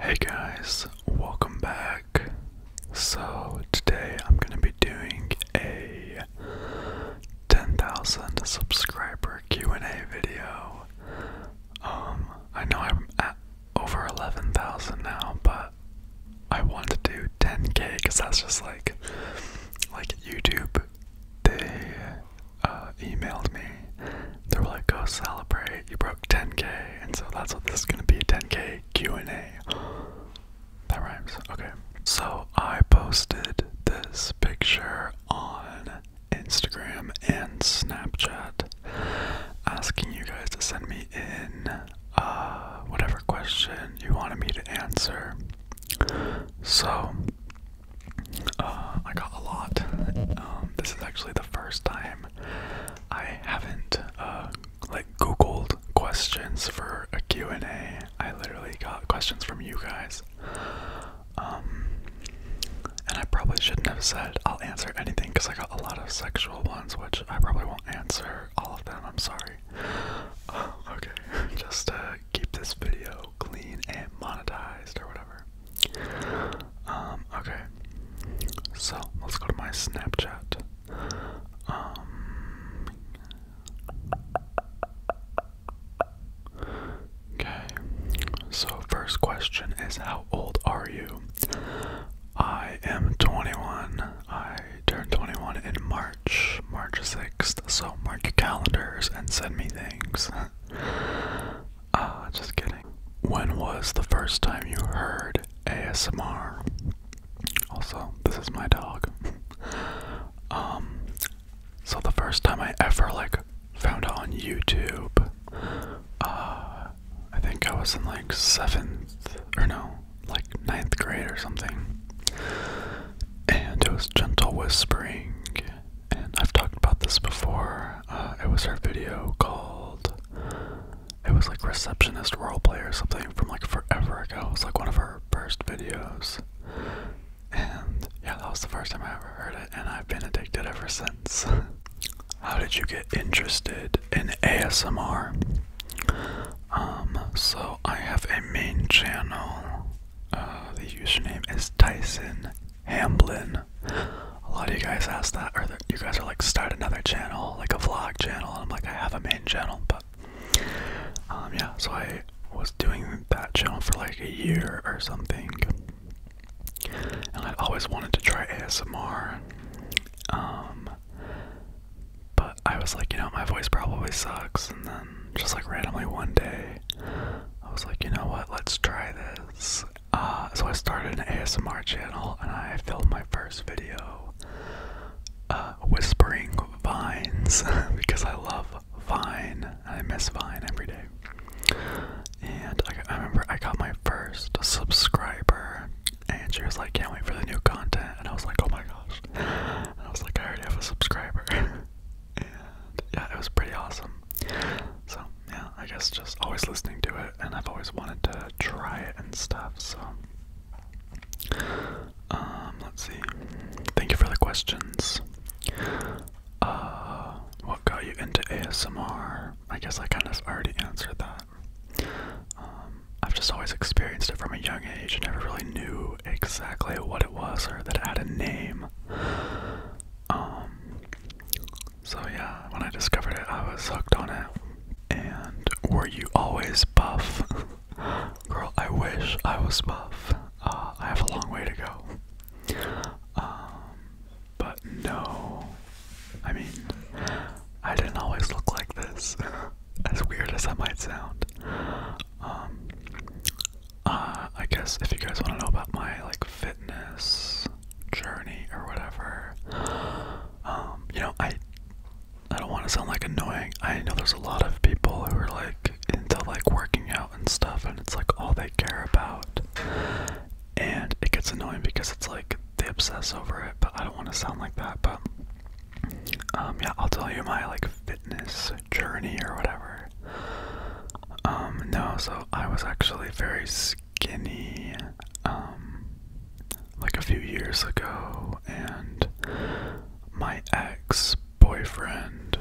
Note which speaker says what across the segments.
Speaker 1: Hey guys, welcome back. So today I'm going to be doing a 10,000 subscriber Q&A video. I know I'm at over 11,000 now, but I want to do 10k because that's just like YouTube. They emailed me. They were like, go celebrate, you broke 10k, and so that's what this is going to be, 10k Q&A. That rhymes. Okay. So I posted this picture on Instagram and Snapchat asking you guys to send me in whatever question you wanted me to answer. So I got a lot. This is actually the first time I haven't Googled questions for a Q&A. I literally got questions from you guys. And I probably shouldn't have said I'll answer anything because I got a lot of sexual ones, which I probably won't answer all of them. I'm sorry. Okay, just to keep this video clean and monetized or whatever. Okay, so let's go to my Snapchat. Okay, so first question is, how old are you? I am 21. I turned 21 in March 6th, so mark your calendars and send me things. Just kidding. When was the first time you heard ASMR? Also, this is my dog. So the first time I ever found out on YouTube, I think I was in 9th grade or something. And it was Gentle Whispering, and I've talked about this before. It was her video called, it was Receptionist Roleplay or something from forever ago. It was one of her first videos. And yeah, that was the first time I ever heard it, and I've been addicted ever since. How did you get interested in ASMR? So I have a main channel. The username is Tyson Hamblin. A lot of you guys ask that, or you guys are start another channel, a vlog channel, and I'm I have a main channel, but yeah, so I was doing that channel for a year or something, and I always wanted to try ASMR, but I was my voice probably sucks, and then just randomly one day, I was you know what, let's try this. So I started an ASMR channel, and I filmed my first video whispering vines because I love Vine, and I miss Vine every day. And I remember I got my first subscriber, and she was like, can't wait for the new content, and I was like, oh my gosh, and I was like, I already have a subscriber. And yeah, it was pretty awesome. So yeah, I guess just always listening to it, and I've always wanted to try it and stuff, so let's see. Thank you for the questions. What got you into ASMR? I guess I kind of already answered that. I've just always experienced it from a young age and never really knew exactly what it was or that it had a name. So yeah, when I discovered it, I was hooked on it. And were you always buff? Girl, I wish I was buff. I have a long way to go. But no. I mean, I didn't always look like this. As weird as that might sound. I guess if you guys want to know about my fitness journey or whatever, I don't want to sound annoying. I know there's a lot of people who are into working out and stuff, and it's all they care about, and it gets annoying because it's they obsess over it, but I don't want to sound like that. But yeah, I'll tell you my fitness journey or whatever. No, so I was actually very skinny a few years ago, and my ex-boyfriend,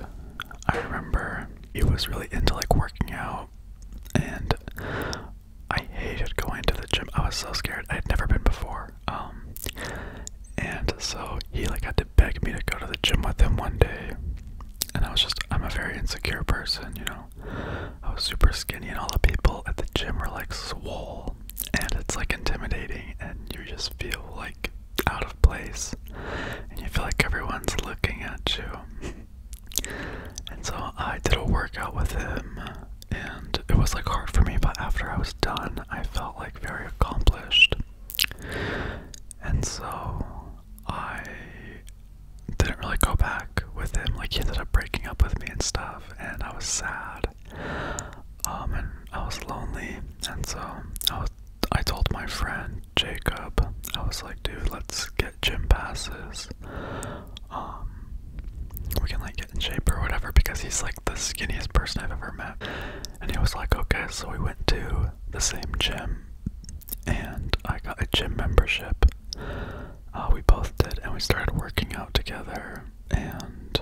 Speaker 1: I remember he was really into working out, and I hated going to the gym. I was was super skinny, and all the people at the gym were like swole, and it's like intimidating, and you just feel like out of place, and you feel like everyone's looking at you. And so I did a workout with him, and it was like hard for me, but after I was done, I felt like very accomplished. And so I didn't really go back with him. Like, he ended up breaking up with me and stuff, and I was sad. And I was lonely, and so I told my friend Jacob, I was like, dude, let's get gym passes. We can like get in shape or whatever, because he's like the skinniest person I've ever met. And he was like, okay. So we went to the same gym, and I got a gym membership. We both did, and we started working out together, and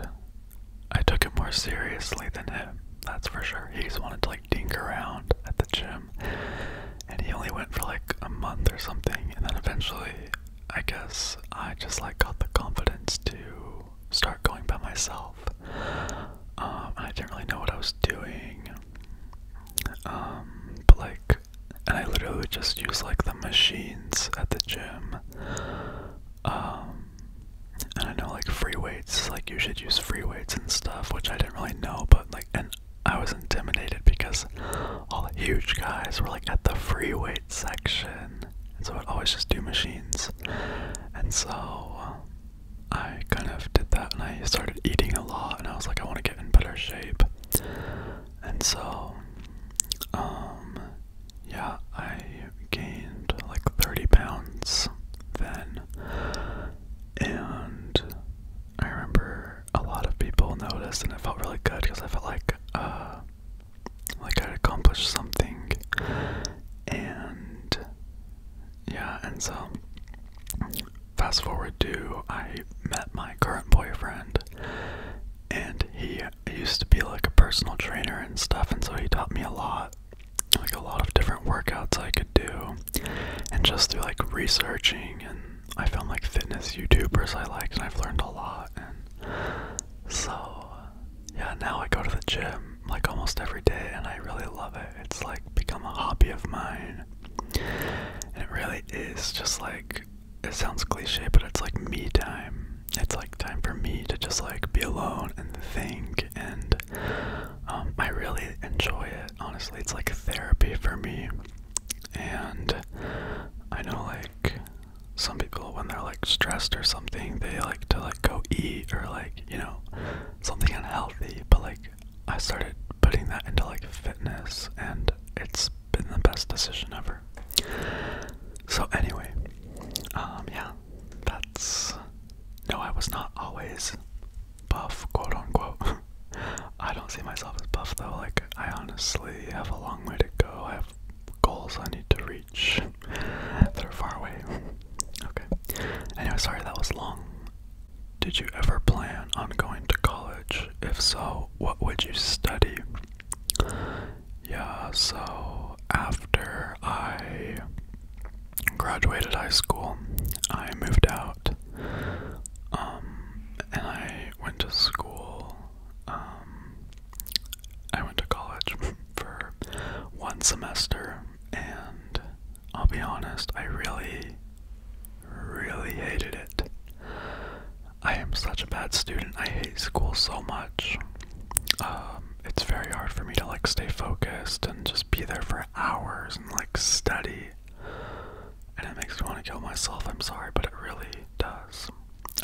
Speaker 1: I took it more seriously than him, that's for sure. He just wanted to like dink around at the gym, and he only went for like a month or something, and then eventually I guess I just like got the confidence to start going by myself. I didn't really know what I was doing, but like, and I literally would just use like the machines at the gym. And I know like free weights, like you should use free weights and stuff, which I didn't really know, but like, and I was intimidated because all the huge guys were like at the free weight section, and so I'd always just do machines. And so I kind of did that, and I started eating a lot, and I was like, I want to get in better shape. And so yeah, I gained like 30 pounds then, and I remember a lot of people noticed, and it felt really good because I felt like I'd accomplished something. And yeah, and so fast forward to I met my current boyfriend, and he used to be like a personal trainer and stuff, and so he taught me a lot, like a lot of different workouts I could do, and just through like researching, and I found like fitness YouTubers I liked, and I've learned a lot. And so yeah, now I go to the gym like almost every day, and I really love it. It's like become a hobby of mine, and it really is just like, it sounds cliche, but it's like me time. It's like time for me to just like be alone and think, and I really enjoy it, honestly. It's like therapy for me. And I know like some people, when they're like stressed or something, they like to like go eat or like, you know, something unhealthy, but like I started putting that into like fitness, and it's been the best decision ever. So anyway, yeah, that's, no, I was not always buff, quote unquote. I don't see myself as buff though. Like, I honestly have a long way to go. I have goals I need to reach that are far away. Okay. Anyway, sorry that was long. Did you ever plan on going to college? If so, what would you study? Yeah, so after I graduated high school, I moved out, and I went to school. I went to college for one semester, and I'll be honest, I really hated it. I am such a bad student. I hate school so much. It's very hard for me to like stay focused and just be there for hours and like study. And it makes me want to kill myself. I'm sorry, but it really does.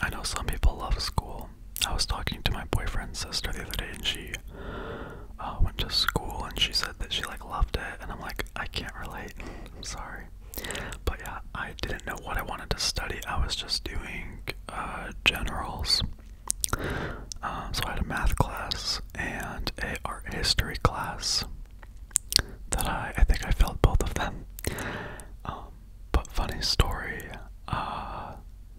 Speaker 1: I know some people love school. I was talking to my boyfriend's sister the other day, and she went to school, and she said that she like loved it, and I'm like, I can't relate. I'm sorry. But yeah, I didn't know what I wanted to study. I was just doing generals. So I had a math class and a art history class that I think I failed both of them. But funny story,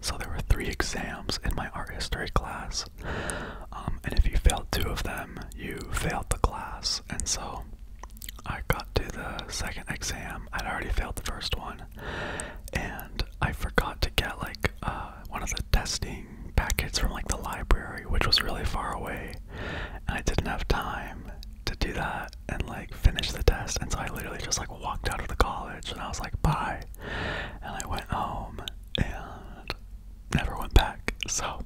Speaker 1: so there were 3 exams in my art history class, and if you failed 2 of them, you failed the class. And so I got to the second exam. I'd already failed the first one, and I forgot to get like one of the testing packets from like the library, which was really far away, and I didn't have time to do that and like finish the test. And so I literally just like walked out of the college and I was like, bye. And I went home and never went back. So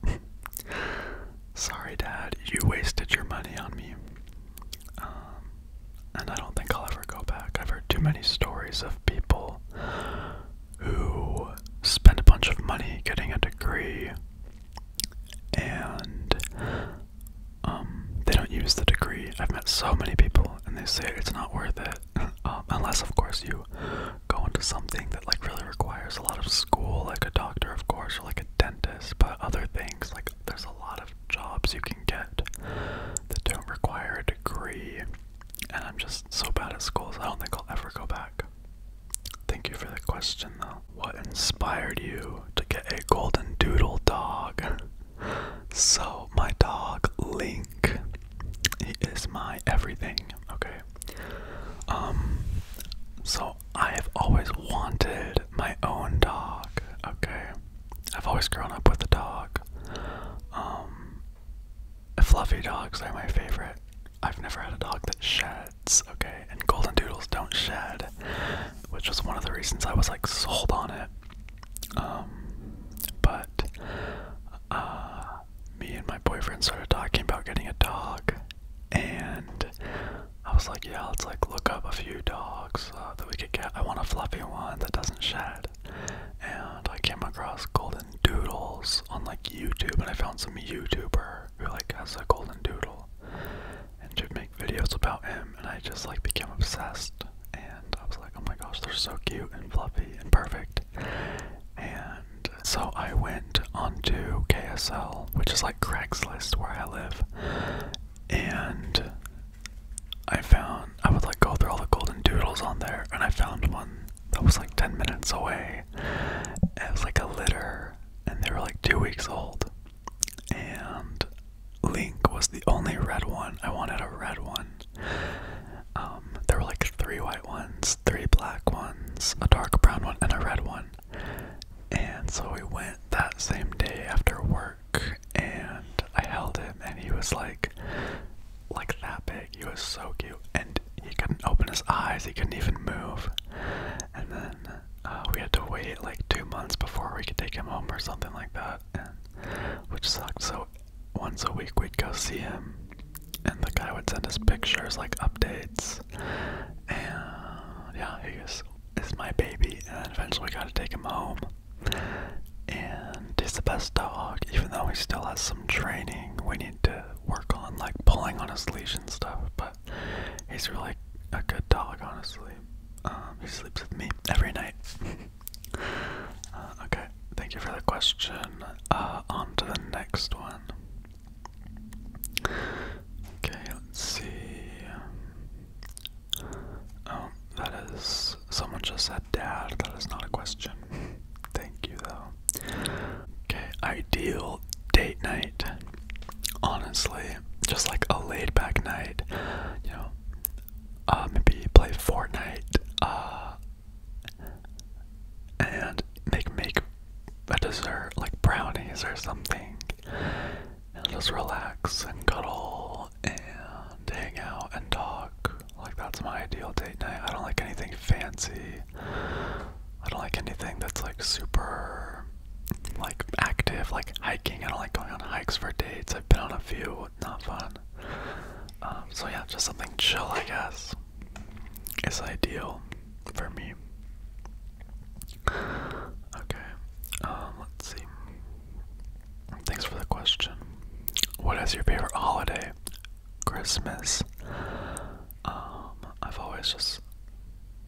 Speaker 1: sorry, Dad, you wasted your money on me. And I don't think I'll ever go back. I've heard too many stories of people who spend a bunch of money getting a degree and they don't use the degree. I've met so many people and they say it's not worth it, unless of course you go into something that like really requires a lot of school, like a doctor of course, or like a dentist. But other things, like there's a lot of jobs you can get that don't require a degree, and I'm just so bad at school, so I don't think I'll ever go back. Thank you for the question though. What inspired you to get a golden doodle dog? So my dog Link, he is my everything, okay? So I have always wanted my own dog, okay? I've always grown up with a dog. Fluffy dogs are my favorite. I've never had a dog that sheds, okay? And golden doodles don't shed, which was one of the reasons I was like sold on it. But me and my boyfriend started talking about getting a dog, and I was like, yeah, let's like look up a few dogs that we could get. I want a fluffy one that doesn't shed. And I came across golden doodles on like YouTube, and I found some YouTuber who like has a golden doodle and to make videos about him, and I just like became obsessed. And I was like, oh my gosh, they're so cute and fluffy and perfect. And so I went onto KSL, which is like Craigslist where I live, and I would like go through all the golden doodles on there, and I found one that was like 10 minutes away. It was like a litter, and they were like 2 weeks old, and Link was the only red one. I wanted a red one. There were like 3 white ones, 3 black ones, a dark brown one, and a red one. And so we went that same day after work, and I held him, and he was like that big. He was so cute, and he couldn't open his eyes. He couldn't even move. And then we had to wait like 2 months before we could take him home or something like that, and which sucked. So once a week we'd go see him, and the guy would send us pictures, like updates, and yeah, he is my baby. And then eventually we got to take him home, and he's the best dog, even though he still has some training we need to work on, like pulling on his leash and stuff, but he's really a good dog, honestly. He sleeps with me every night. Okay, thank you for the question. On to the next one. Okay, let's see. Oh, that is, someone just said dad. That is not a question. Thank you though. Okay, ideal date night. Honestly, just like a laid back night, you know, maybe play Fortnite, and make a dessert, like brownies or something, and just relax and cuddle and hang out and talk. Like, that's my ideal date night. I don't like anything fancy. I don't like anything that's like super like active, like hiking. I don't like going on hikes for dates. I've been on a few, not fun. So yeah, just something chill, I guess, is ideal for me. Okay, let's see. Thanks for the question. What is your favorite holiday? Christmas. I've always just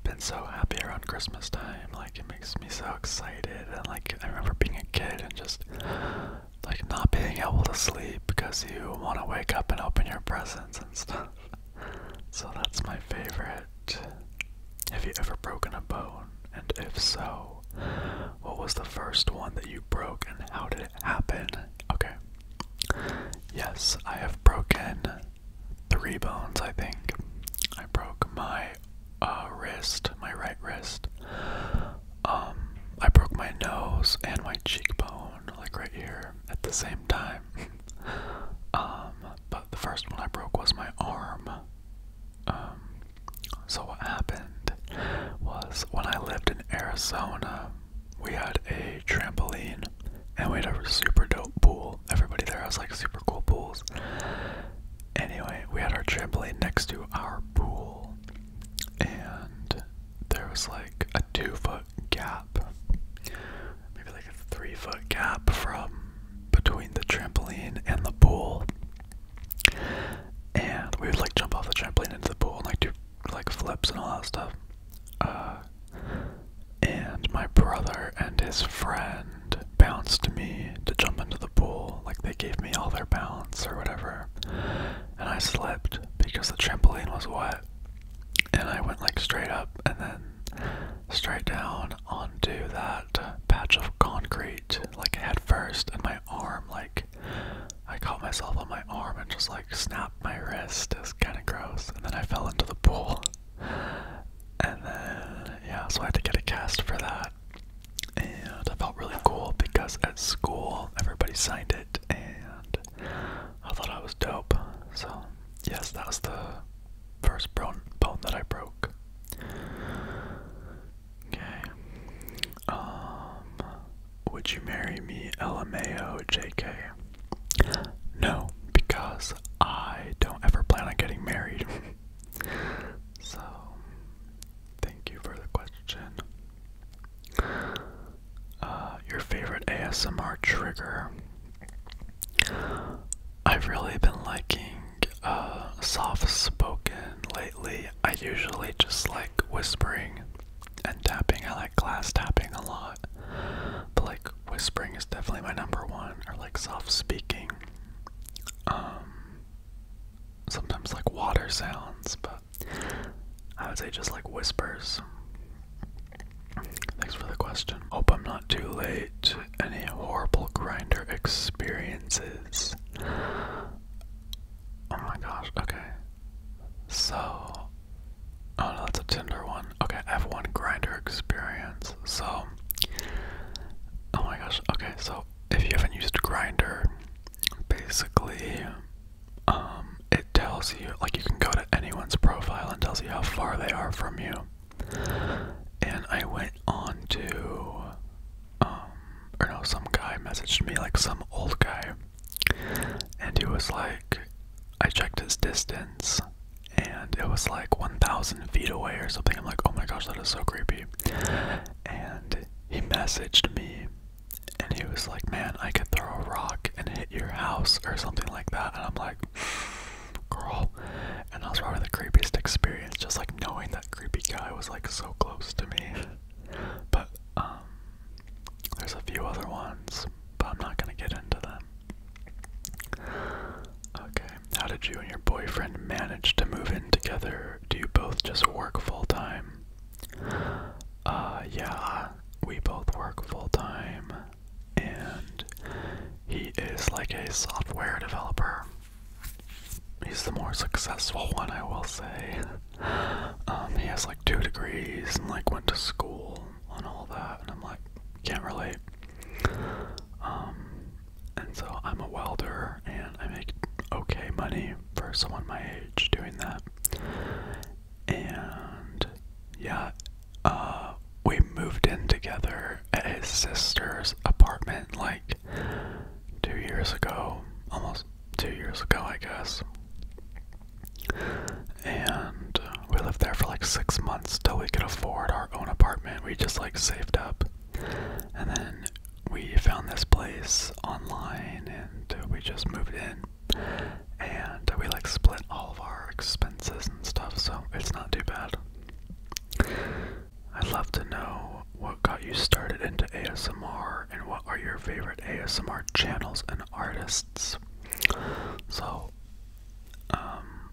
Speaker 1: been so happy around Christmas time. Like, it makes me so excited, and like I remember being a kid and just like not being able to sleep because you want to wake up and open your presents and stuff. So that's my favorite. Have you ever broken a bone? And if so, what was the first one that you broke and how did it happen? Okay. Yes, I have broken 3 bones, I think. I broke my wrist, my right wrist. I broke my nose and my cheekbone, like right here, at the same time. But the first one I broke was my arm. because when I lived in Arizona, we had a trampoline and we had a super dope pool. Everybody there has like super cool pools. Anyway, we had our trampoline next to our pool, and there was like a 2-foot gap, maybe like a 3-foot gap from between the trampoline and the pool. And we would like jump off the trampoline into the pool and like do like flips and all that stuff. And my brother and his friend bounced me to jump into the pool. Like they gave me all their bounce or whatever. And I slipped because the trampoline was wet. And I went like straight up and then straight down onto that patch of concrete, like head first, and my arm, like, I caught myself on my arm and just like snapped my wrist. It was kind of gross. And then I fell into the pool. And then, yeah, so I had to get a cast for that. And I felt really cool because at school, everybody signed it. And I thought I was dope. So, yes, that was the first bone that I broke. Okay. Would you marry me, LMAO, JK? No, because I don't ever plan on getting married. So, thank you for the question. Your favorite ASMR trigger? I've really been liking soft spoken lately. I usually just like whispering and tapping. I like glass tapping a lot, but like whispering is definitely my number one, or like soft speaking. Sometimes like water sounds, but I would say just like whispers. Thanks for the question. Hope I'm not too late. Any horrible grinder experiences? Oh my gosh, okay. So, oh no, that's a Tinder one. Okay, I have one grinder experience. So, oh my gosh, okay, so if you haven't used Grindr, basically, it tells you, like, you can go to anyone's profile and tells you how far they are from you. And I went on to, or no, some guy messaged me, like some old guy, and he was like, I checked his distance, and it was like 1,000 feet away or something. I'm like, oh my gosh, that is so creepy. And he messaged me, and he was like, man, I could throw a rock and hit your house or something like that. And I'm like, girl. And that was probably the creepiest experience, just like knowing that creepy guy was like so close to me. But there's a few other ones, but I'm not gonna get into them. Okay, how did you and your boyfriend manage to move in together? Do you both just work full time? Yeah, we both work full time, and he is like a software developer. He's the more successful one, I will say. He has like 2 degrees and like went to school and all that, and I'm like, can't relate. And so I'm a welder, and I make okay money for someone my age doing that. And yeah, we moved in together at his sister's apartment like 2 years ago, almost 2 years ago, I guess. And we lived there for like 6 months till we could afford our own apartment. We just like saved up, and then we found this place online, and we just moved in, and we like split all of our expenses and stuff, so it's not too bad. I'd love to know what got you started into ASMR, and what are your favorite ASMR channels and artists. So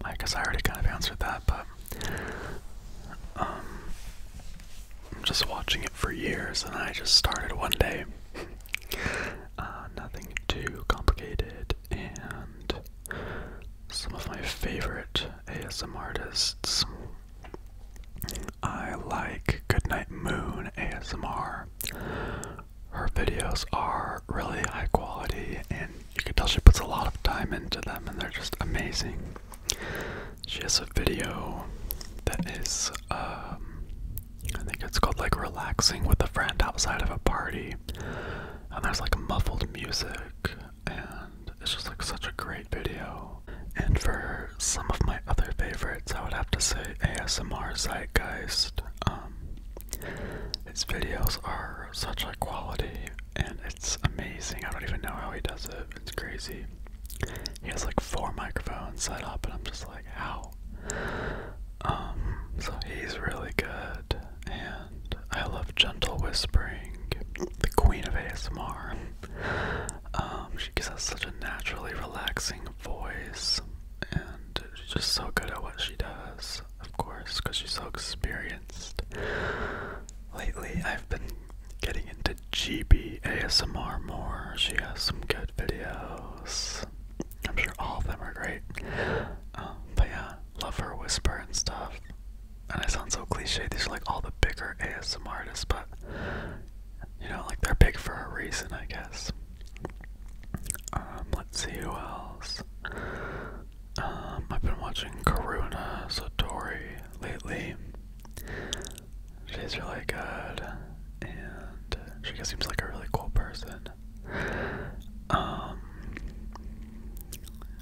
Speaker 1: I guess I already kind of answered that, but I'm just watching it for years, and I just started one day. Nothing too complicated, and some of my favorite ASMR artists. I like Goodnight Moon ASMR. Her videos are really high quality, and you can tell she puts a lot of time into them, and they're just amazing. She has a video that is, I think it's relaxing with a friend outside of a party, and there's like muffled music, and it's just like such a great video. And for some of my other favorites, I would have to say ASMR Zeitgeist. His videos are such high quality, and it's amazing. I don't even know how he does it. It's crazy. He has like 4 microphones set up, and I'm just like, how? So he's really good, and I love Gentle Whispering, the queen of ASMR. She just has such a naturally relaxing voice, and she's just so good at what she does, of course, because she's so experienced. Lately, I've been getting into GB ASMR more. She has some good videos. I'm sure all of them are great. But yeah, love her whisper and stuff. And I sound so cliche, these are like all the bigger ASMR artists, but you know, like they're big for a reason, I guess. Let's see who else. I've been watching Karuna Satori lately. She's really good, and she just seems like a really cool person.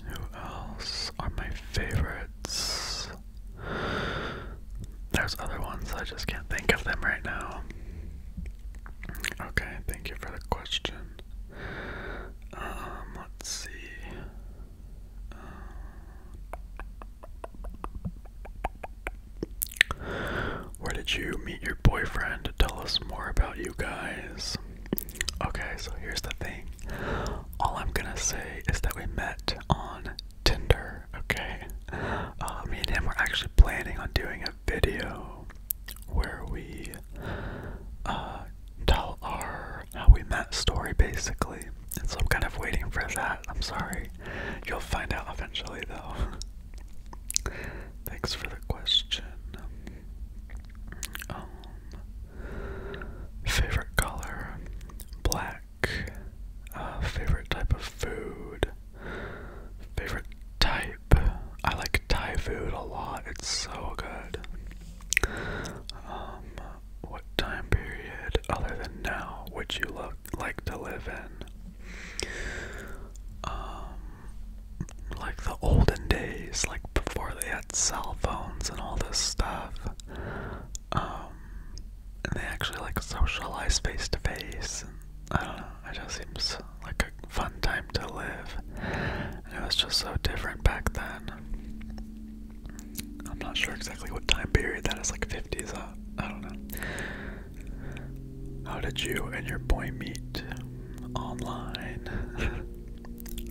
Speaker 1: Who else are my favorites? There's other ones, I just can't think of them right now. Okay, thank you for the question. Let's see. Where did you meet your boyfriend? Tell us more about you guys. Okay, so here's the thing. All I'm gonna say is that we met on Tinder, okay? Me and him were actually planning on doing a video where we tell our how we met story, basically. And so I'm kind of waiting for that. I'm sorry. You'll find out eventually, though. Thanks for the question. Favorite color? Black. Favorite type of food? Favorite type? I like Thai food a lot. It's so good. What time period, other than now, would you like to live in? Like the olden days, like before they had cell phones and all this stuff. And they actually like socialize face to face. I don't know, it just seems like a fun time to live. And it was just so different back then. I'm not sure exactly what time period that is, like 50s, I don't know. How did you and your boy meet? Online.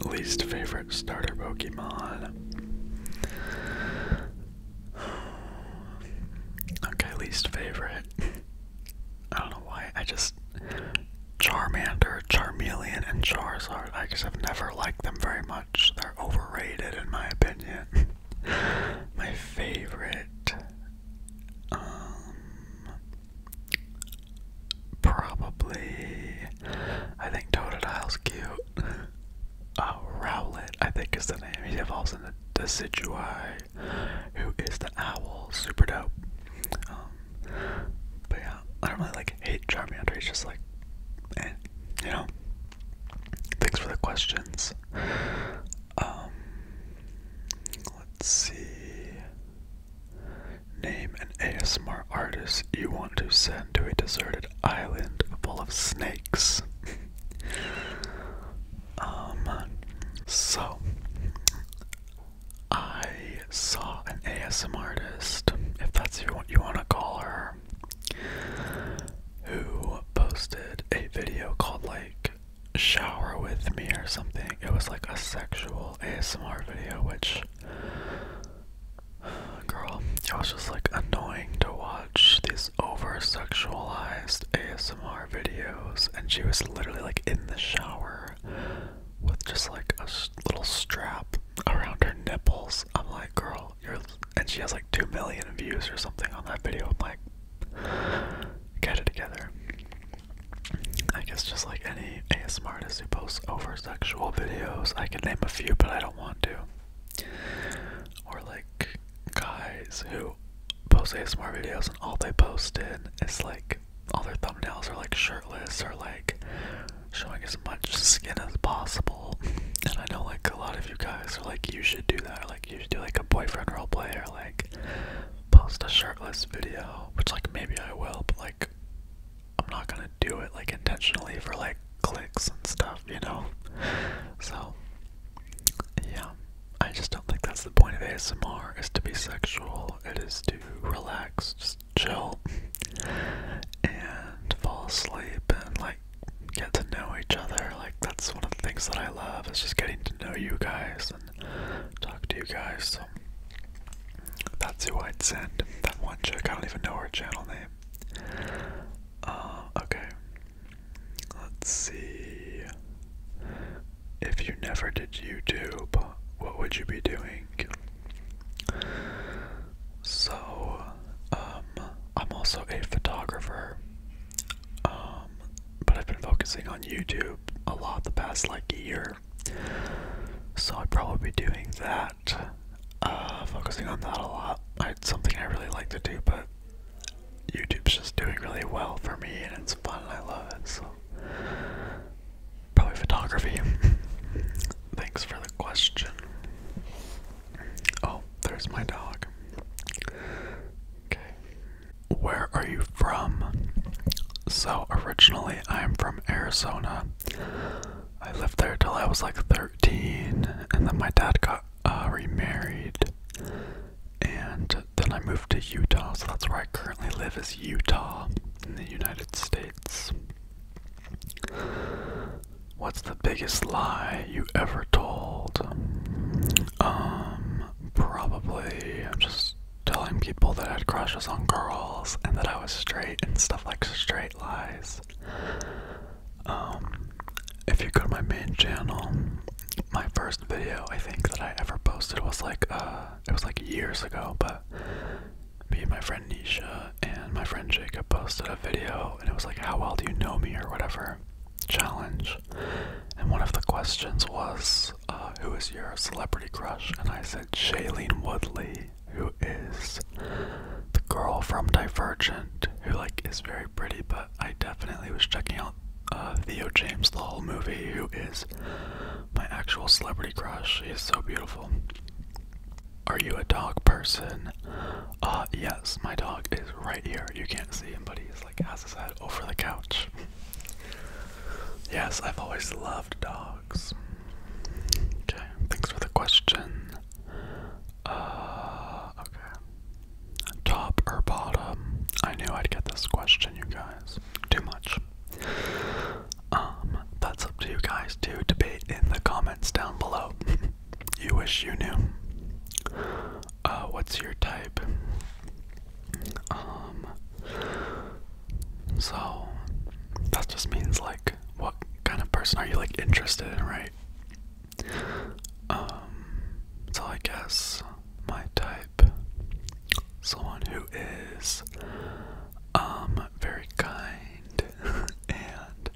Speaker 1: Least favorite starter Pokemon. Okay, least favorite. I don't know why, Charmander, Charmeleon, and Charizard, I just have never liked them very much. They're overrated in my opinion. My favorite, probably, I think Totodile's cute. Rowlet, I think is the name. He evolves into Decidueye, who is the owl. Super dope. But yeah, I don't really hate Charmander. He's just like, you know. Thanks for the questions. Let's see. Name an ASMR artist you want to send to a deserted island full of snakes. So I saw an ASMR artist, if that's what you want to call her, who posted a video called like Shower With Me or something. It was like a sexual ASMR video, which, girl, it was just like annoying to watch these over-sexualized ASMR videos, and she was literally like in the shower with just like a little strap around her nipples. I'm like, girl, and she has like 2 million views or something on that video. I'm like, get it together. I guess just like any ASMR artist who posts over sexual videos, I can name a few, but I don't want to. Or like guys who post ASMR videos and all they post in is like all their thumbnails are like shirtless or like showing as much skin as possible. And I know like a lot of you guys are like, you should do that, like you should do like a boyfriend roleplay or like post a shirtless video, which like maybe I will, but like I'm not gonna do it like intentionally for like clicks and stuff, you know? So yeah, I just don't think that's the point of ASMR, is to be sexual. It is to relax, just chill and fall asleep and like get to know each other. Like that's one of the things that I love, is just getting to know you guys and talk to you guys. So that's who I'd send. That one chick, I don't even know her channel name. Okay. Let's see. If you never did YouTube, what would you be doing? So, I'm also a photographer, but I've been focusing on YouTube a lot the past like year. So I'd probably be doing that, focusing on that a lot. It's something I really like to do, but YouTube's just doing really well for me and it's fun and I love it, so probably photography. Thanks for the question. Oh, there's my dog. Okay. Where are you from? So originally I'm from Arizona. I lived there till I was like 13, and then my dad got remarried, and then I moved to Utah, so that's where I currently live, is Utah in the United States. What's the biggest lie you ever told? Probably just telling people that I had crushes on girls and that I was straight and stuff, like straight lies. If you go to my main channel, my first video I think that I ever posted was like, it was like years ago, but me and my friend Nisha and my friend Jacob posted a video, and it was like, how well do you know me, or whatever challenge, and one of the questions was, who is your celebrity crush? And I said Shailene Woodley, who is the girl from Divergent, who like is very pretty, but I definitely was checking out Theo James the whole movie, who is my actual celebrity crush. She is so beautiful. Are you a dog person? Yes, my dog is right here. You can't see him, but he's like has his head over the couch. Yes, I've always loved dogs. Okay, thanks for the question. Okay. Top or bottom? I knew I'd get this question, you guys. Too much. That's up to you guys to debate in the comments down below. You wish you knew. What's your type? So that just means like, what kind of person are you like interested in, right? So I guess my type, someone who is very kind and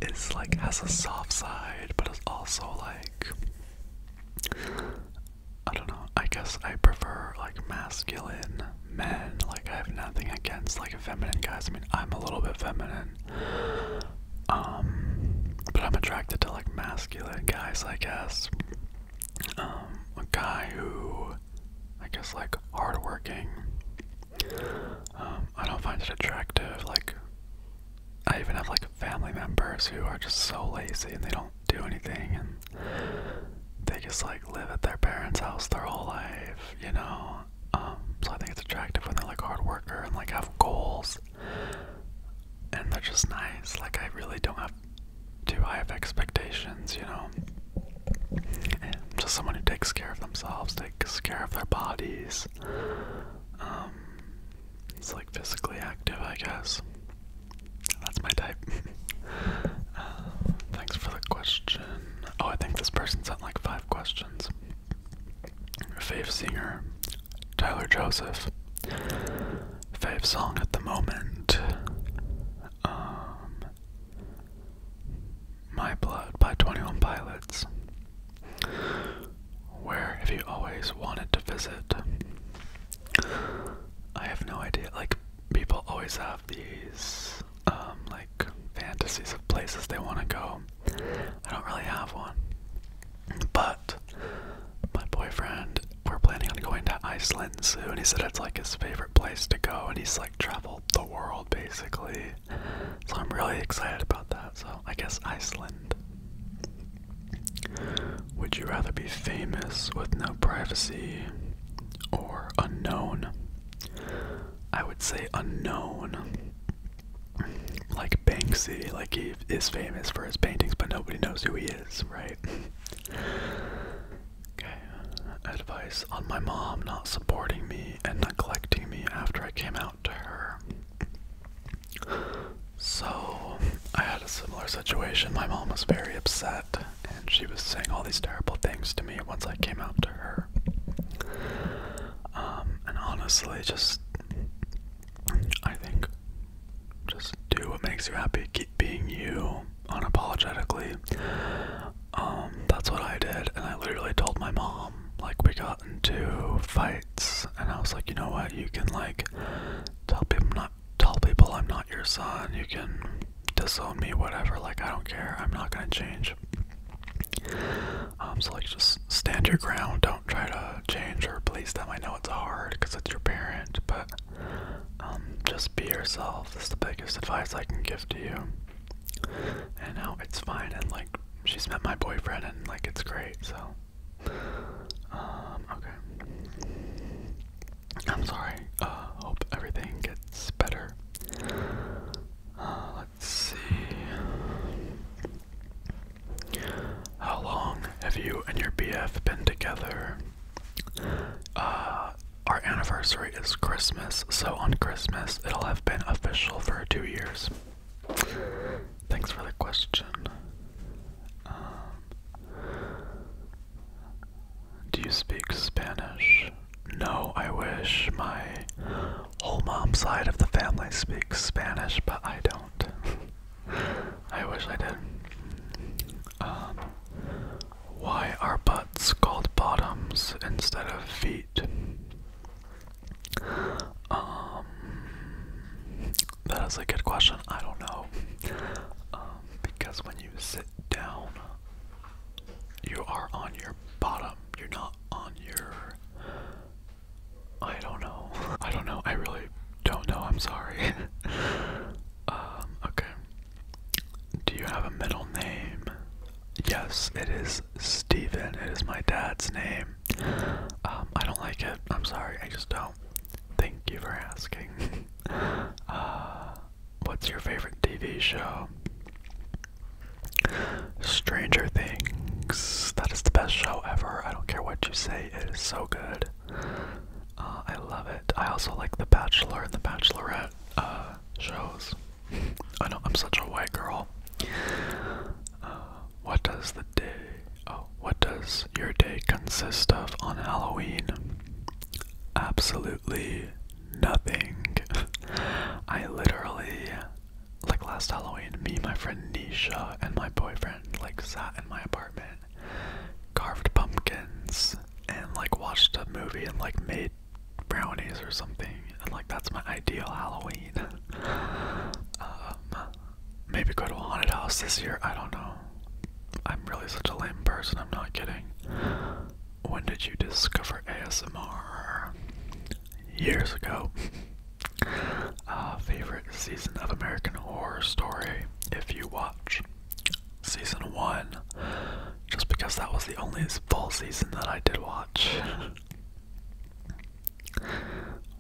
Speaker 1: is like has a soft side, but is also like, I don't know, I guess I prefer like masculine men. Like I have nothing against like feminine guys. I mean, I'm a little bit feminine, but I'm attracted to like masculine guys, I guess. A guy who, I guess, like hardworking. I don't find it attractive. Like, I even have like family members who are just so lazy and they don't do anything, and they just like live at their parents' house their whole life, you know. So I think it's attractive when they're like hard worker and like have goals, and they're just nice. Like I really don't have too high of expectations, you know. And just someone who takes care of themselves, takes care of their bodies. It's like physically active, I guess. That's my type. Thanks for the question. Oh, I think this person sent like 5 questions. Fave singer, Tyler Joseph. Fave song at the moment, My Blood by 21 Pilots. Where have you always wanted to visit? I have no idea. Like, people always have these, like, fantasies of places they want to go. I don't really have one. But my boyfriend, we're planning on going to Iceland soon. He said it's like his favorite place to go, and he's like traveled the world basically. So I'm really excited about that. So I guess Iceland. Would you rather be famous with no privacy or unknown? I would say unknown. Like Banksy, like he is famous for his paintings, but nobody knows who he is, right? Okay, advice on my mom not supporting me and neglecting me after I came out to her. So, I had a similar situation. My mom was very upset, and she was saying all these terrible things to me once I came out to her. And honestly, I think, just do what makes you happy. Keep being you, unapologetically. That's what I did, and I literally told my mom, like, we got into fights, and I was like, you know what, you can, like, tell people I'm not your son, you can disown me, whatever, like, I don't care, I'm not gonna change. So, like, just stand your ground, don't try to change or please them. I know it's hard, because it's your parent, but, just be yourself. That's the biggest advice I can give to you. And now it's fine, and, like, she's met my boyfriend, and, like, it's great, so, okay. I'm sorry, hope everything gets better. Let's see. How long have you and your BF been together? Our anniversary is Christmas, so on Christmas it'll have been official for 2 years. Thanks for the question. Do you speak Spanish? No, I wish. My whole mom's side of the family speaks Spanish, but I don't. I wish I did. Why are butts called bottoms instead of feet? That is a good question. I don't know. Because when you sit down, you are on your bottom. You're not on your... I don't know. I don't know. I really don't know. I'm sorry. Okay. Do you have a middle name? Yes, it is Steven. It is my dad's name. I don't like it. I'm sorry. I just don't. Thank you for asking. What's your favorite TV show? Stranger Things. That is the best show ever. I don't care what you say. It is so good. I love it. I also like The Bachelor and The Bachelorette shows. I know I'm such a white girl. What does your day consist of on Halloween? Absolutely nothing. I literally, like last Halloween, me, my friend Nisha, and my boyfriend, like, sat in my apartment, carved pumpkins, and, like, watched a movie and, like, made brownies or something, and, like, that's my ideal Halloween. Maybe go to a haunted house this year, I don't know. I'm really such a lame person, I'm not kidding. When did you discover ASMR? Years ago. Favorite season of American Horror Story? If you watch season 1, just because that was the only full season that I did watch.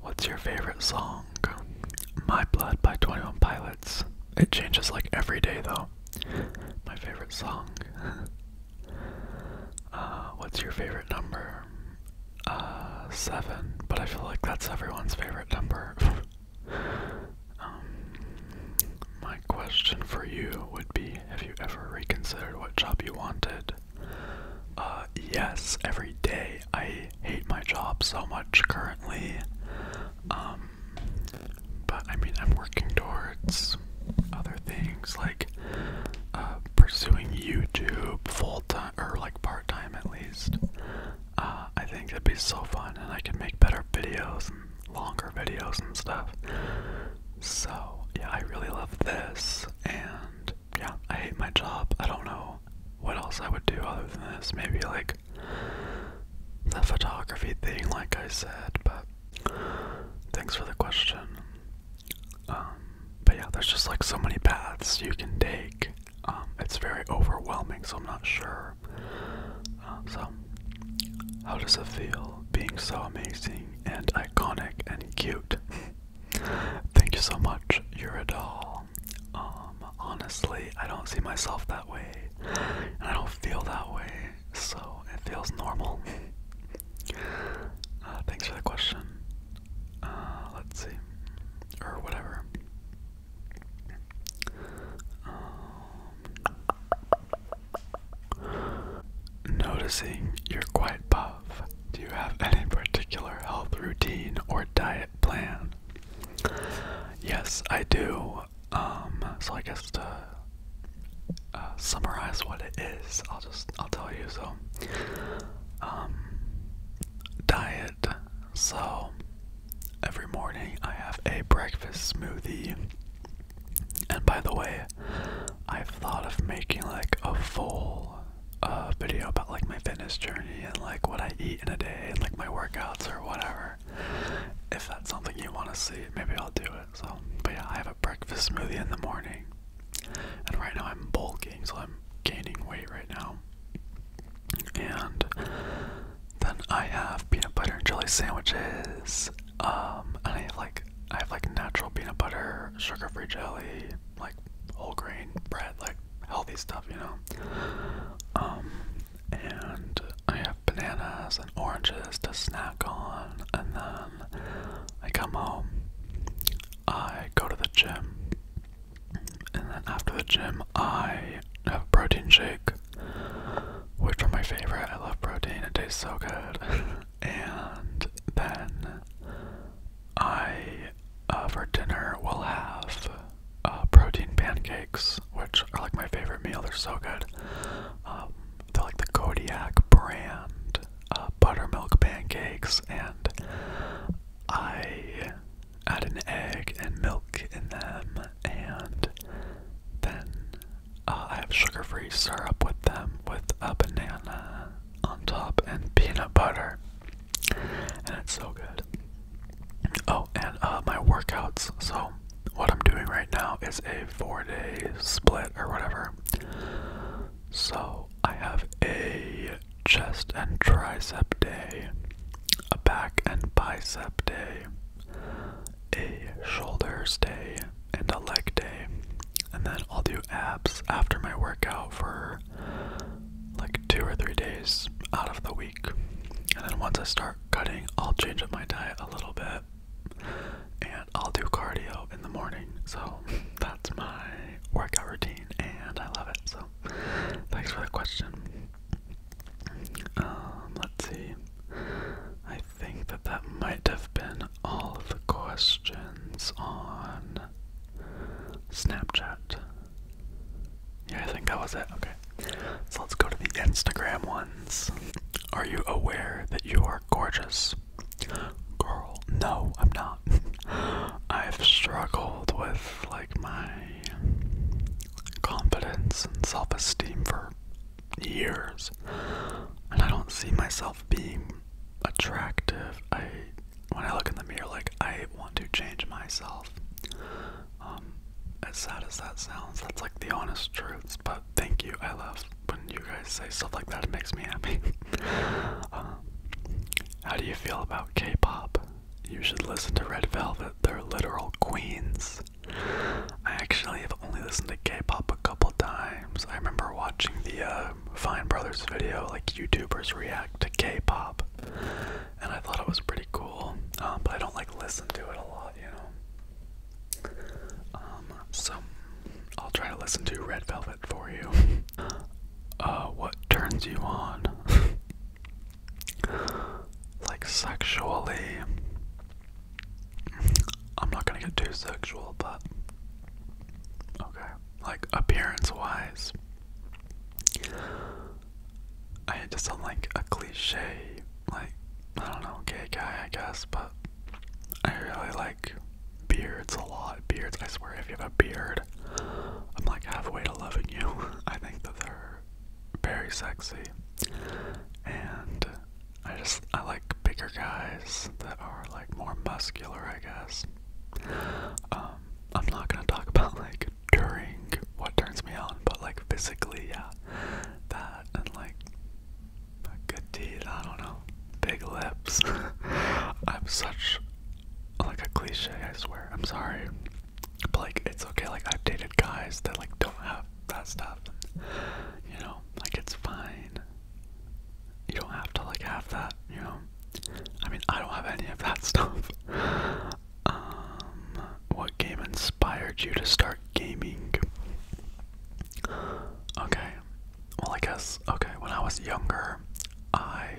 Speaker 1: What's your favorite song? My Blood by 21 Pilots. It changes like every day though. My favorite song. What's your favorite number? 7, but I feel like that's everyone's favorite number. My question for you would be, have you ever reconsidered what job you wanted? Yes, every day. I hate my job so much currently. But I mean, I'm working towards other things, like pursuing YouTube full-time, or like part-time at least. I think it'd be so fun, and I can make better videos and longer videos and stuff. So, yeah, I really love this, and yeah, I hate my job. I don't know what else I would do other than this. Maybe like the photography thing, like I said, but thanks for the question. But yeah, there's just like so many paths you can take. It's very overwhelming, so I'm not sure. So, how does it feel being so amazing and iconic and cute? Thank you so much. You're a doll. Honestly, I don't see myself that way, and I don't feel that way, so it feels normal. Thanks for the question. Let's see. Or whatever. Noticing you're quite buff. Do you have any particular health routine or diet plan? Yes, I do. So I guess to summarize what it is, I'll tell you. So, diet. So every morning I have a breakfast smoothie. And by the way, I've thought of making like a full video about like my fitness journey and like what I eat in a day and like my workouts or whatever. If that's something you want to see, maybe I'll do it. So, but yeah, I have a breakfast smoothie in the morning, and right now I'm bulking, so I'm gaining weight right now. And then I have peanut butter and jelly sandwiches. And I have like natural peanut butter, sugar-free jelly, like whole grain bread, like healthy stuff, you know. And I have bananas and oranges to snack on, and then I come home, I go to the gym, and then after the gym I have a protein shake, which are my favorite. I love protein, it tastes so good. And then I, for dinner, will have protein pancakes, which are like my favorite meal. They're so good. They're like the Kodiak brand buttermilk pancakes, and I add an egg and milk in them, and then I have sugar-free syrup with them, with a banana on top and peanut butter, and it's so good. Oh, and my workouts. So what I'm doing right now is a 4-day split or whatever. So I have a chest and tricep day, a back and bicep day, a shoulders day, and a leg day. And then I'll do abs after my workout for like 2 or 3 days out of the week. And then once I start cutting, I'll change up my diet a little bit, and I'll do cardio in the morning. So that's my workout routine, and I love it. So thanks for the question. Let's see. I think that might have been all of the questions on Snapchat. Yeah, I think that was it. Okay. So let's go to the Instagram ones. Are you aware that you are gorgeous? Girl, no, I'm not. I've struggled with like my confidence and self-esteem for years, and I don't see myself being attractive. When I look in the mirror, like, I want to change myself. As sad as that sounds, that's like the honest truth, but thank you. I love when you guys say stuff like that. It makes me happy. How do you feel about K-pop? You should listen to Red Velvet. They're literal queens. I actually have only listened to K-pop a couple times. I remember watching the Fine Brothers video, like YouTubers react to K-pop, and I thought it was pretty cool, but I don't like listen to it a lot, you know. So I'll try to listen to Red Velvet for you. What turns you on? Like sexually? I'm not gonna get too sexual, but okay. Like appearance-wise, I just sound like a cliche, like, I don't know, gay guy, I guess, but I really like beards a lot. Beards swear, if you have a beard, I'm like halfway to loving you. I think that they're very sexy. And I like bigger guys that are like more muscular, I guess. I'm not gonna talk about like during what turns me on, but like physically, yeah, that and like good teeth, I don't know, big lips. I'm such like a cliche, I swear. I'm sorry, but like it's okay. Like I've dated guys that like don't have that stuff, and, you know, like it's fine. You don't have to like have that, you know. I mean, I don't have any of that stuff. What game inspired you to start gaming? Okay, well I guess, okay, when I was younger, I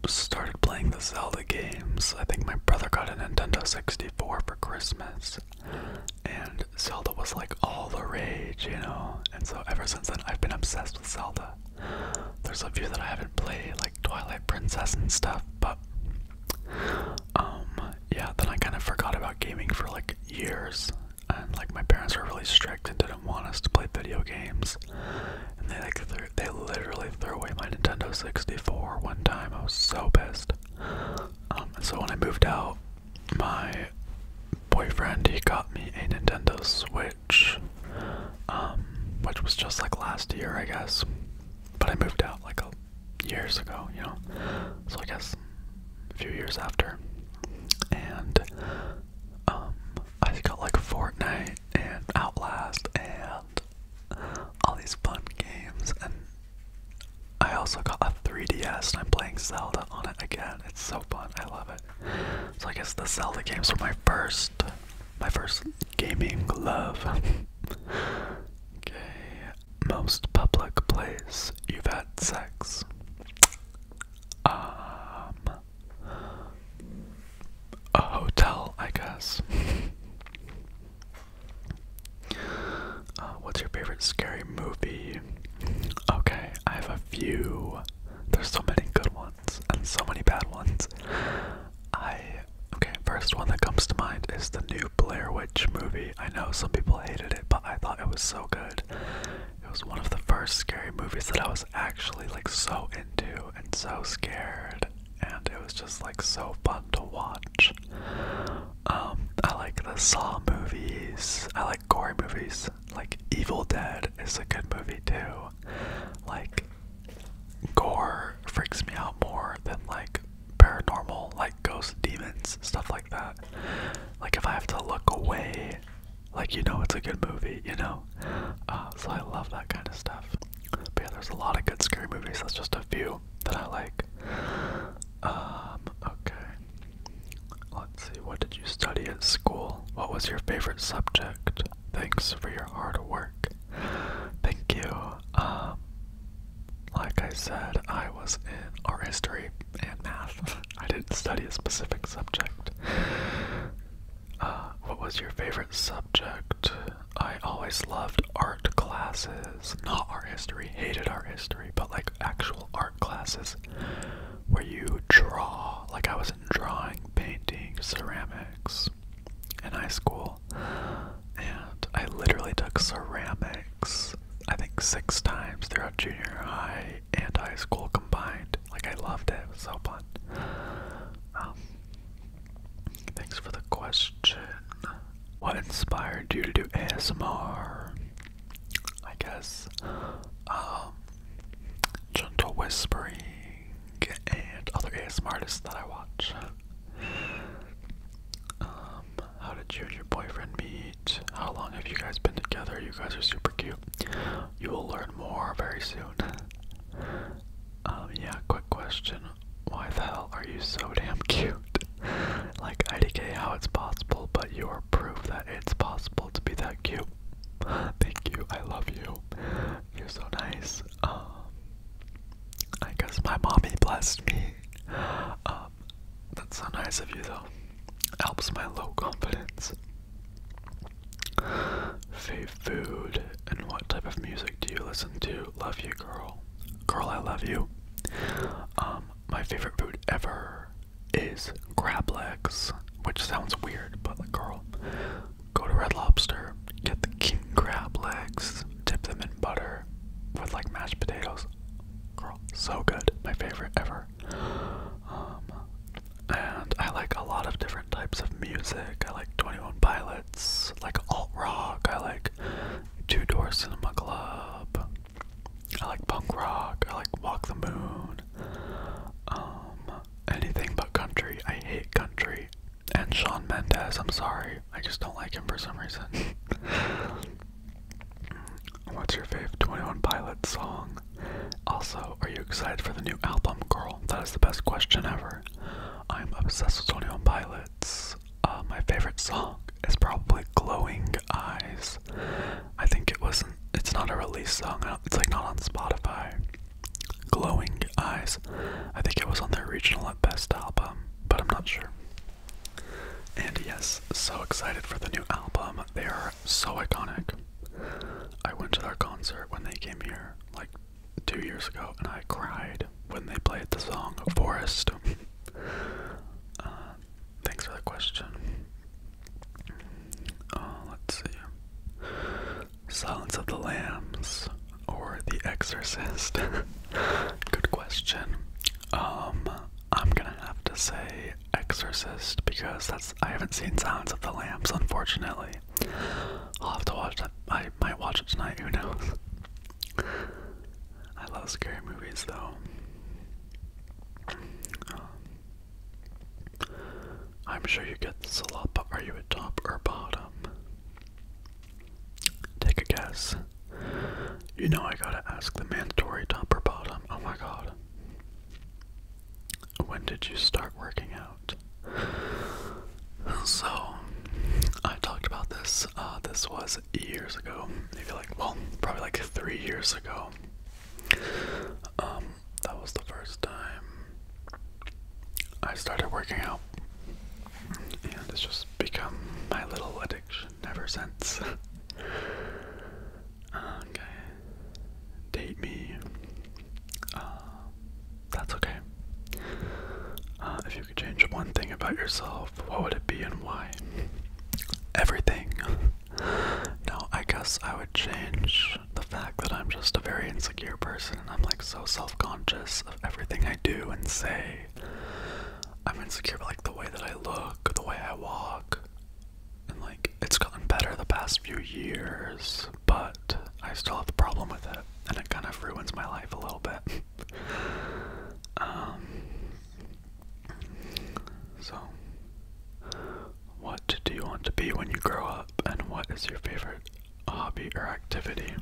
Speaker 1: started playing the Zelda games. I think my brother got a Nintendo 64 for Christmas, and Zelda was like all the rage, you know, and so ever since then I've been obsessed with Zelda. There's a few that I haven't played, like Twilight Princess and stuff, but yeah, then I kind of forgot about gaming for like years, and like my parents were really strict and didn't want us to play video games, and they literally threw away my Nintendo 64 one time. I was so pissed. And so when I moved out, my boyfriend, he got me a Nintendo Switch, which was just like last year, I guess, but I moved out like years ago, you know, so I guess a few years after. And I got like Fortnite and Outlast and all these fun games, and I also got a 3DS and I'm playing Zelda on it again. It's so fun, I love it. So I guess the Zelda games were my first gaming love. Okay, most public place you've had sex. A hotel, I guess. What's your favorite scary movie? Okay, I have a few. There's so many good ones and so many bad ones. Okay, first one that comes to mind is the new Blair Witch movie. I know some people hated it, but I thought it was so good. It was one of the first scary movies that I was actually like so into and so scared, and it was just like so fun to watch. I like the Saw movies. I like gory movies. Like Evil Dead is a good movie too. Like gore freaks me out more than like paranormal, like ghosts, demons, stuff like that. Like if I have to look away, like, you know, it's a good movie, you know. So I love that kind of stuff. But yeah, there's a lot of good scary movies. That's just a few that I like. Okay. Let's see, what did you study at school? What was your favorite subject? Thanks for your hard work. Thank you. Like I said, I was in art history and math. I didn't study a specific subject. What was your favorite subject? I always loved art classes. Not art history, hated art history, but like actual art classes where you draw. Like I was in drawing, painting, ceramics in high school, and I literally took ceramics I think 6 times throughout junior high and high school combined. Like I loved it. It was so fun. Thanks for the question. What inspired you to do ASMR? I guess gentle whispering and other ASMR artists that I watch. How did you and your boyfriend meet? How long have you guys been together? You guys are super cute. You will learn more very soon. Yeah, quick question. Why the hell are you so damn cute? Like, IDK how it's possible, but you're proof that it's possible to be that cute. Thank you, I love you. You're so nice. I guess my mommy blessed me. That's so nice of you though. Helps my low confidence. Fave food, and what type of music do you listen to? Love you, girl. Girl, I love you. My favorite food ever is crab legs, which sounds weird, but like, girl, go to a Red Lobster, get the king crab legs, dip them in butter with like mashed potatoes. Girl, so good. My favorite ever. And I like a lot of different types of music. I like 21 Pilots, like alt rock. I like Two Door Cinema Club. I like punk rock. I like Walk the Moon. Anything but country. I hate country. And Shawn Mendes, I'm sorry. I just don't like him for some reason. What's your fave 21 Pilots song? Also, are you excited for the new album? Girl, that is the best question ever. I'm obsessed with 21 Pilots. My favorite song is probably Glowing Eyes. I think it's not a release song. It's like not on Spotify. Glowing Eyes. I think it was on their Regional at Best album, but I'm not sure. And yes, so excited for the new album. They are so iconic. I went to their concert when they came here like 2 years ago, and I cried when they played the song Forest. Thanks for the question. Let's see. Silence of the Lambs or The Exorcist? Good question. I'm gonna have to say Exorcist because I haven't seen Silence of the Lambs, unfortunately. I'll have to watch that. I might watch it tonight, who knows? I love scary movies though. I'm sure you get this a lot, but are you a top or bottom? Take a guess. You know I gotta ask the mandatory top or bottom. Oh my god. When did you start working out? So, I talked about this. This was years ago. Maybe probably like 3 years ago. That was the first time I started working out. And it's just become my little addiction ever since. Okay. Date me. That's okay. If you could change one thing about yourself, what would it be and why? Everything. No, I guess I would change the fact that I'm just a very insecure person and I'm like so self-conscious of everything I do and say. I'm insecure about like the way that I look, the way I walk, and like it's gotten better the past few years, but I still have a problem with it, and it kind of ruins my life a little bit. So, what do you want to be when you grow up, and what is your favorite hobby or activity?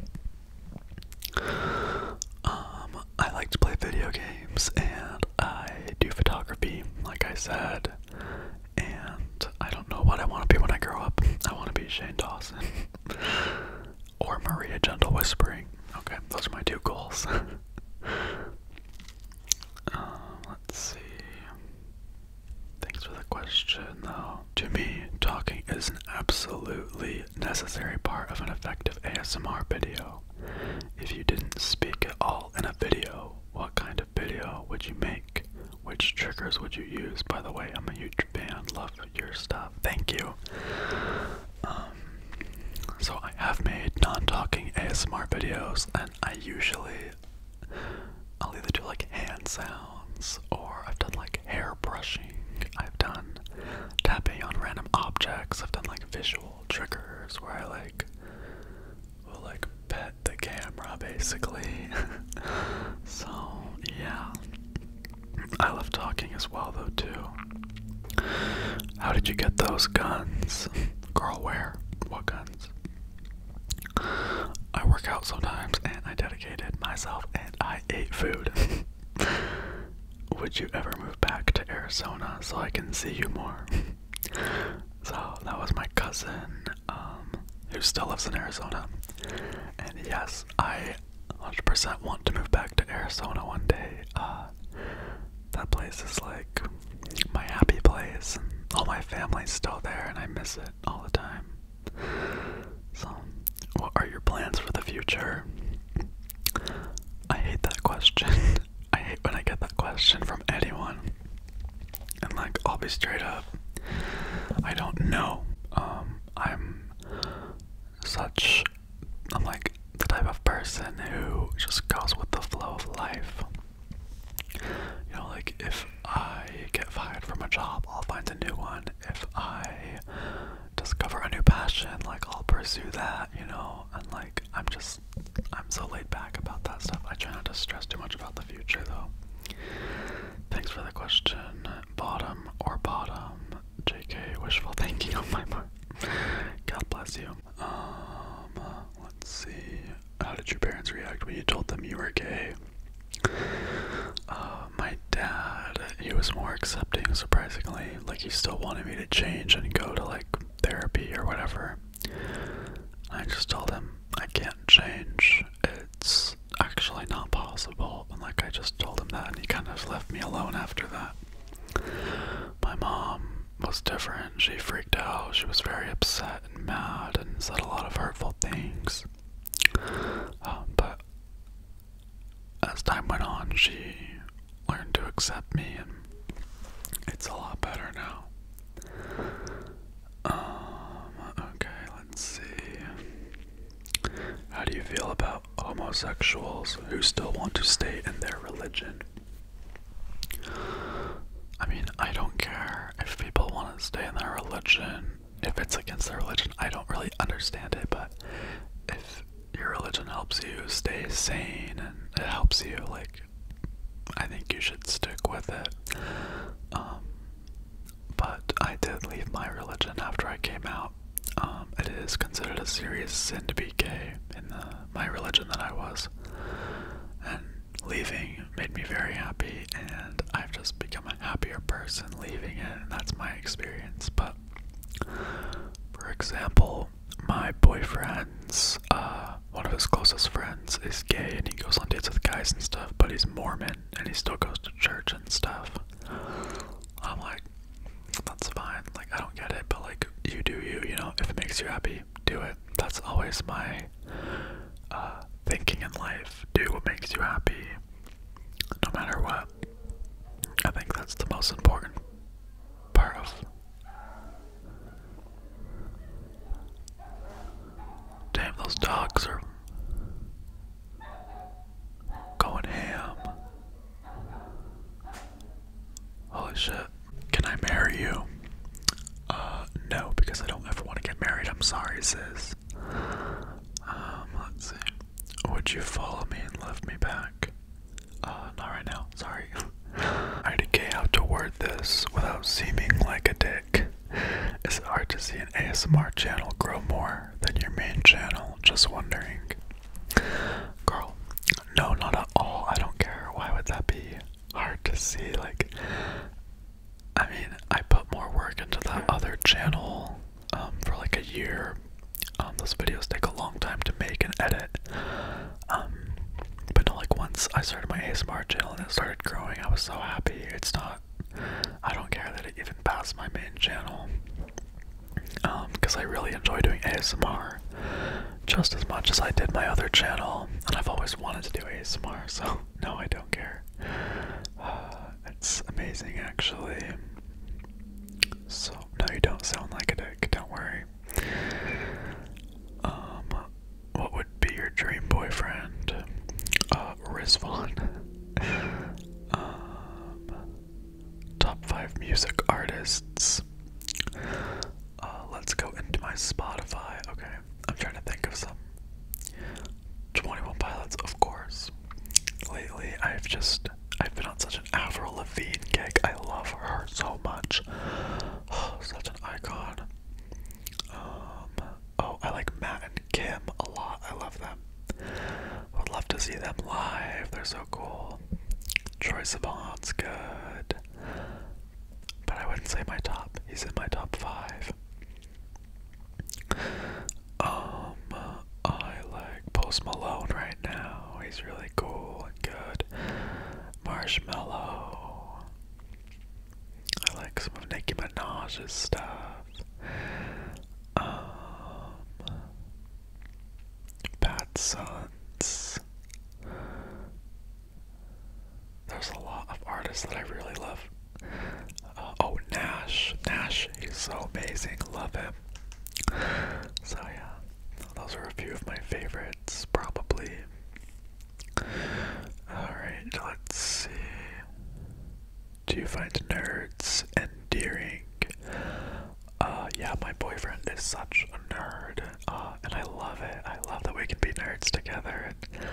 Speaker 1: I like to play video games, and I do photography, like I said, and I don't know what I want to be when I grow up. I want to be Shane Dawson, or Maria Gentle Whispering. Okay, those are my 2 goals. Let's see. Thanks for the question, though. To me, talking is an absolutely necessary part of an effective ASMR video. If you didn't speak at all in a video, what kind of video would you make? Which triggers would you use? By the way, I'm a huge fan. Love your stuff. Thank you. So I have made non-talking ASMR videos, and I'll either do like hand sounds, or I've done like hair brushing, I've done tapping on random objects, I've done like visual triggers where I will pet the camera basically. So yeah, I love talking as well though too. How did you get those guns? Girl, where? What guns? I work out sometimes, and I dedicated myself, and I ate food. Would you ever move back to Arizona so I can see you more? So that was my cousin, who still lives in Arizona. And yes, I 100% want to move back to Arizona one day. That place is like my happy place, and all my family's still there, and I miss it all the time. So, what are your plans for the future? I hate that question. I hate when I get that question from anyone. And I'll be straight up. I don't know. I'm pursue that, you know, and like I'm so laid back about that stuff. I try not to stress too much about the future though. Thanks for the question. Bottom or bottom? JK, wishful thinking on my part. God bless you. Let's see. How did your parents react when you told them you were gay? My dad, he was more accepting, surprisingly. Like, he still wanted me to change and go to, like, therapy or whatever. I just told him, I can't change. It's actually not possible. And, like, I just told him that, and he kind of left me alone after that. My mom was different. She freaked out. She was very upset and mad and said a lot of hurtful things. But as time went on, she learned to accept me, and it's a lot better now. Okay, let's see. How do you feel about homosexuals who still want to stay in their religion? I mean, I don't care if people want to stay in their religion. If it's against their religion, I don't really understand it, but if your religion helps you stay sane and it helps you, like, I think you should stick with it. But I did leave my religion after I came out. It is considered a serious sin to be gay in my religion that I was. And leaving made me very happy, and I've just become a happier person leaving it, and that's my experience. But, for example, my boyfriend's, one of his closest friends is gay, and he goes on dates with guys and stuff, but he's Mormon, and he still goes to church and stuff. I'm like, that's fine, like, I don't get it, but, like, you do you, you know, if it makes you happy, do it. That's always my, thinking in life. Do what makes you happy, no matter what. I think that's the most important part of. Damn, those dogs are going ham. Holy shit. Can I marry you? No, because I don't ever want to get married. I'm sorry, sis. Let's see. Would you follow me and love me back? Not right now. Sorry. I decay how to word this without seeming like a dick. Is it hard to see an ASMR channel grow more than your main channel? Just wondering. Girl, no, not at all. I don't care. Why would that be hard to see? Like, I mean, I put more work into that other channel for like a year. Those videos take a long time to make and edit. But no, like, once I started my ASMR channel and it started growing, I was so happy. It's not, I don't care that it even passed my main channel. Because I really enjoy doing ASMR just as much as I did my other channel, and I've always wanted to do ASMR, so no, I don't care. It's amazing, actually. So, no, you don't sound like a dick, don't worry. What would be your dream boyfriend? Rizvan. Top 5 music artists. Let's go into my Spotify. Okay, I'm trying to think of some. 21 Pilots, of course. Lately, I've been on such an Avril Lavigne kick. I love her so much. Such an icon. Oh, I like Matt and Kim a lot. I love them. Would love to see them live. They're so cool. Troye Sivan's good. But I wouldn't say my top. He's in my top 5. I like Post Malone right now. He's really cool and good. Marshmello. I like some of Nicki Minaj's stuff. Bad Sons. There's a lot of artists that I really love. Oh, Nash. Nash, he's so amazing. Love him. So yeah, those are a few of my favorites, probably. Alright, let's see. Do you find nerds endearing?
Speaker 2: Yeah, my boyfriend is such a nerd, and I love it. I love that we can be nerds together. And,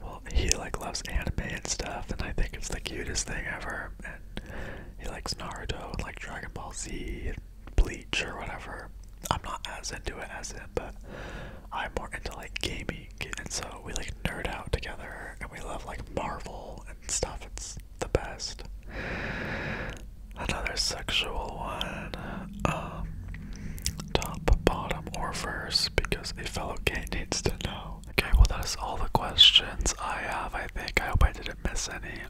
Speaker 2: well, he like loves anime and stuff, and I think it's the cutest thing ever. And he likes Naruto and like Dragon Ball Z and Bleach or whatever. I'm not as into it as him, but I'm more into like gaming, and so we like nerd out together, and we love like Marvel and stuff. It's the best. Another sexual one. Top, bottom, or verse, because a fellow gay needs to know. Okay, well that is all the questions I have, I think. I hope I didn't miss any.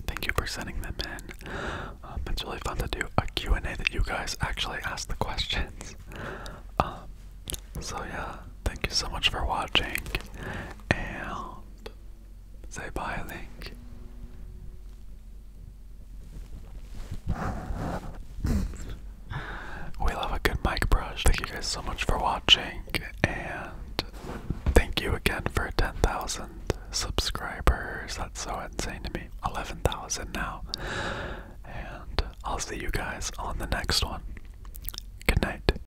Speaker 2: Thank you for sending them in. It's really fun to do a Q&A that you guys actually ask the questions. So yeah, thank you so much for watching, and say bye, Link. We love a good mic brush. Thank you guys so much for watching, and thank you again for 10,000 subscribers. That's so insane to me. 11,000 now. And I'll see you guys on the next one.